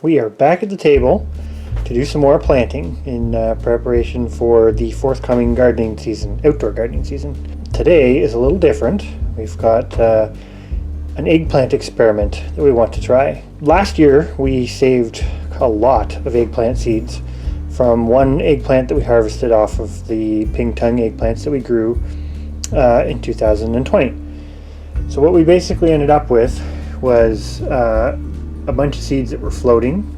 we are back at the table to do some more planting in preparation for the forthcoming gardening season, outdoor gardening season. Today is a little different. We've got an eggplant experiment that we want to try. Last year we saved a lot of eggplant seeds from one eggplant that we harvested off of the Ping Tung eggplants that we grew in 2020. So what we basically ended up with was a bunch of seeds that were floating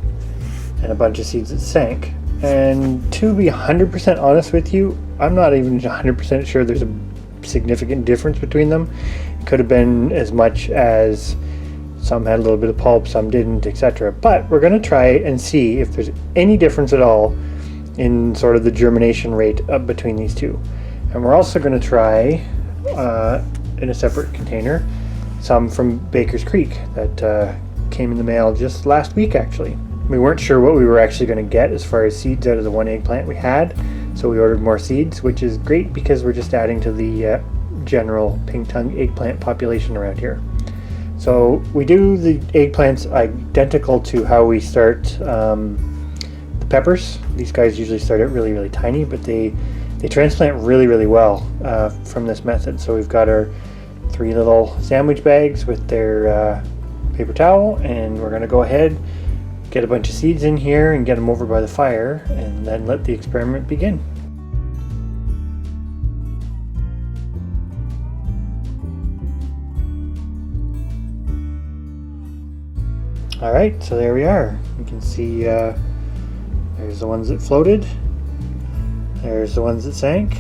and a bunch of seeds that sank. And to be 100% honest with you, I'm not even 100% sure there's a significant difference between them. It could have been as much as some had a little bit of pulp, some didn't, etc. But we're going to try and see if there's any difference at all in sort of the germination rate between these two. And we're also going to try in a separate container some from Baker's Creek that came in the mail just last week actually. We weren't sure what we were actually going to get as far as seeds out of the one eggplant we had, so we ordered more seeds, which is great because we're just adding to the general Ping Tung eggplant population around here. So we do the eggplants identical to how we start the peppers. These guys usually start out really, really tiny, but they transplant really, really well from this method. So we've got our 3 little sandwich bags with their paper towel, and we're going to go ahead, get a bunch of seeds in here and get them over by the fire, and then let the experiment begin. Alright, so there we are. You can see there's the ones that floated, there's the ones that sank,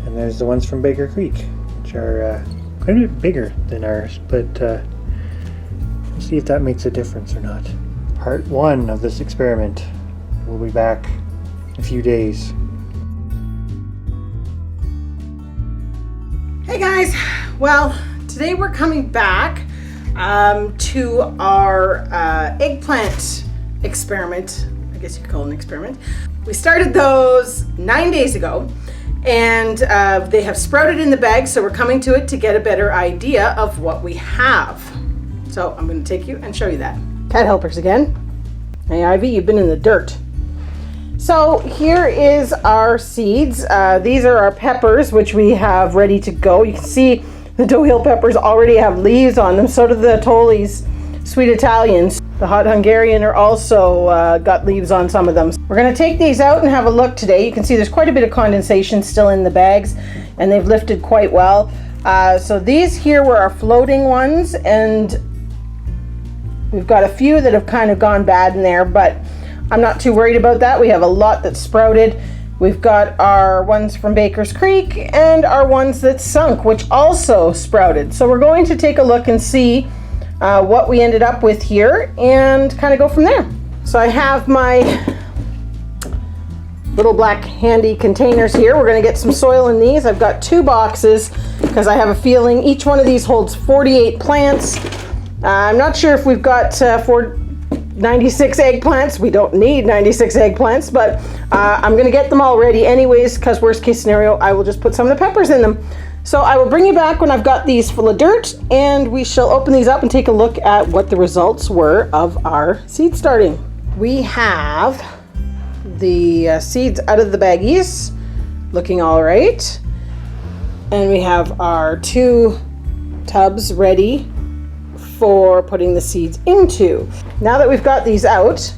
and there's the ones from Baker Creek, which are quite a bit bigger than ours, but we'll see if that makes a difference or not. Part 1 of this experiment. We'll be back in a few days. Hey guys, well, today we're coming back to our eggplant experiment. I guess you could call it an experiment. We started those 9 days ago, and they have sprouted in the bag, so we're coming to it to get a better idea of what we have. So I'm going to take you and show you that. Cat helpers again. Hey Ivy, you've been in the dirt. So here is our seeds. These are our peppers, which we have ready to go. You can see the Doe Hill peppers already have leaves on them. So do the Tolli's Sweet Italians. The Hot Hungarian are also got leaves on some of them. We're going to take these out and have a look today. You can see there's quite a bit of condensation still in the bags, and they've lifted quite well. So these here were our floating ones, and we've got a few that have kind of gone bad in there, but I'm not too worried about that. We have a lot that sprouted. We've got our ones from Baker's Creek and our ones that sunk, which also sprouted. So we're going to take a look and see what we ended up with here and kind of go from there. So I have my little black handy containers here. We're going to get some soil in these. I've got 2 boxes because I have a feeling each one of these holds 48 plants. I'm not sure if we've got 96 eggplants. We don't need 96 eggplants, but I'm going to get them all ready anyways, because worst case scenario, I will just put some of the peppers in them. So I will bring you back when I've got these full of dirt, and we shall open these up and take a look at what the results were of our seed starting. We have the seeds out of the baggies, looking all right. And we have our 2 tubs ready for putting the seeds into. Now that we've got these out,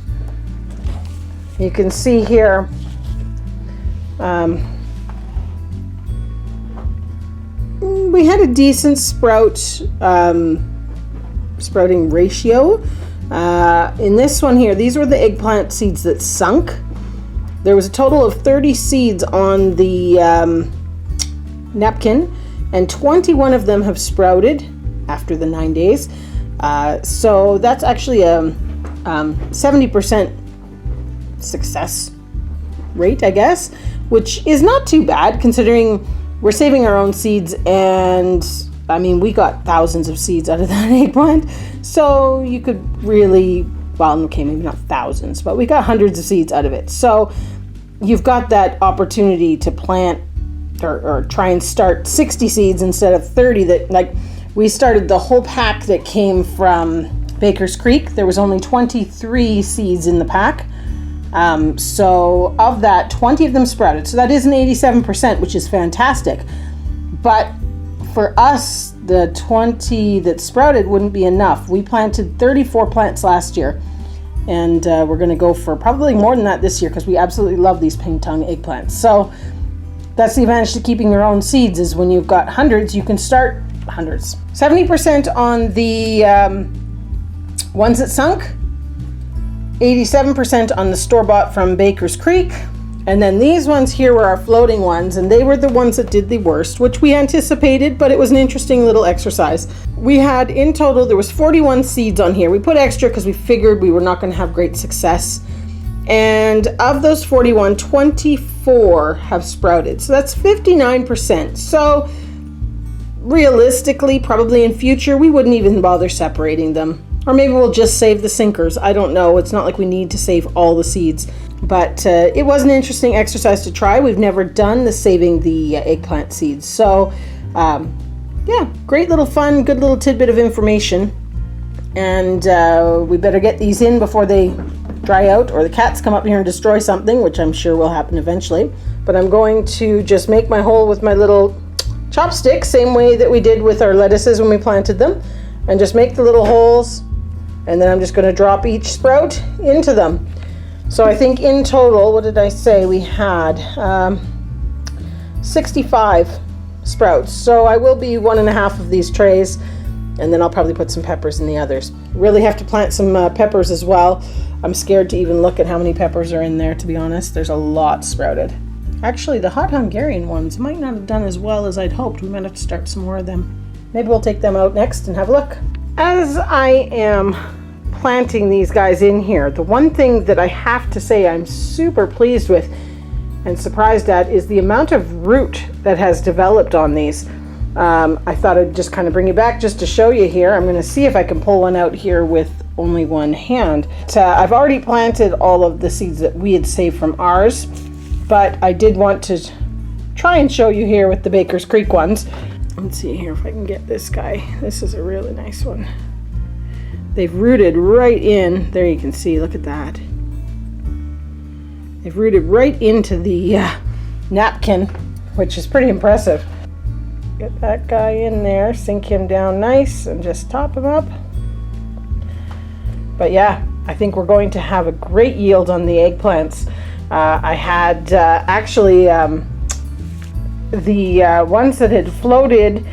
you can see here we had a decent sprouting ratio. In this one here, these were the eggplant seeds that sunk. There was a total of 30 seeds on the napkin, and 21 of them have sprouted after the 9 days. So that's actually a 70% success rate, I guess, which is not too bad considering we're saving our own seeds, and I mean, we got thousands of seeds out of that eggplant. So you could really, well, okay, maybe not thousands, but we got hundreds of seeds out of it. So you've got that opportunity to plant or try and start 60 seeds instead of 30 that, like, we started the whole pack that came from Baker's Creek, there was only 23 seeds in the pack. So of that, 20 of them sprouted. So that is an 87%, which is fantastic. But for us, the 20 that sprouted wouldn't be enough. We planted 34 plants last year, and we're going to go for probably more than that this year because we absolutely love these Ping Tung eggplants. So that's the advantage to keeping your own seeds, is when you've got hundreds, you can start hundreds. 70% on the ones that sunk, 87% on the store-bought from Baker's Creek, and then these ones here were our floating ones, and they were the ones that did the worst, which we anticipated, but it was an interesting little exercise. We had, in total, there was 41 seeds on here. We put extra because we figured we were not going to have great success. And of those 41, 24 have sprouted. So that's 59%. So realistically, probably in future, we wouldn't even bother separating them. Or maybe we'll just save the sinkers. I don't know. It's not like we need to save all the seeds. But it was an interesting exercise to try. We've never done the saving the eggplant seeds. So yeah, great little fun, good little tidbit of information. And we better get these in before they dry out or the cats come up here and destroy something, which I'm sure will happen eventually. But I'm going to just make my hole with my little chopstick, same way that we did with our lettuces when we planted them, and just make the little holes, and then I'm just going to drop each sprout into them. So I think in total, what did I say? We had 65 sprouts. So I will be 1.5 of these trays, and then I'll probably put some peppers in the others. Really have to plant some peppers as well. I'm scared to even look at how many peppers are in there, to be honest. There's a lot sprouted. Actually, the hot Hungarian ones might not have done as well as I'd hoped. We might have to start some more of them. Maybe we'll take them out next and have a look. As I am planting these guys in here, the one thing that I have to say I'm super pleased with and surprised at is the amount of root that has developed on these. I thought I'd just kind of bring it back just to show you here. I'm going to see if I can pull one out here with only one hand. I've already planted all of the seeds that we had saved from ours, but I did want to try and show you here with the Baker's Creek ones. Let's see here if I can get this guy. This is a really nice one. They've rooted right in. There you can see, look at that. They've rooted right into the napkin, which is pretty impressive. Get that guy in there, sink him down nice, and just top him up. But yeah, I think we're going to have a great yield on the eggplants. I had actually the ones that had floated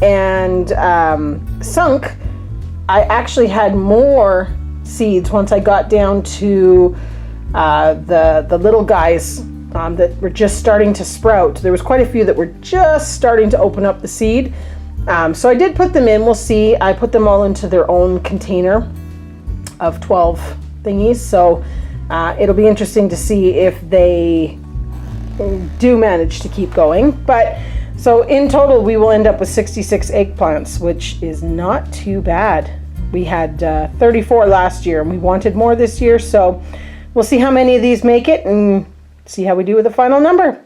and sunk, I actually had more seeds once I got down to the little guys that were just starting to sprout. There was quite a few that were just starting to open up the seed. So I did put them in. We'll see. I put them all into their own container of 12 thingies. So it'll be interesting to see if they do manage to keep going. But so in total, we will end up with 66 eggplants, which is not too bad. We had 34 last year, and we wanted more this year. So we'll see how many of these make it and see how we do with the final number.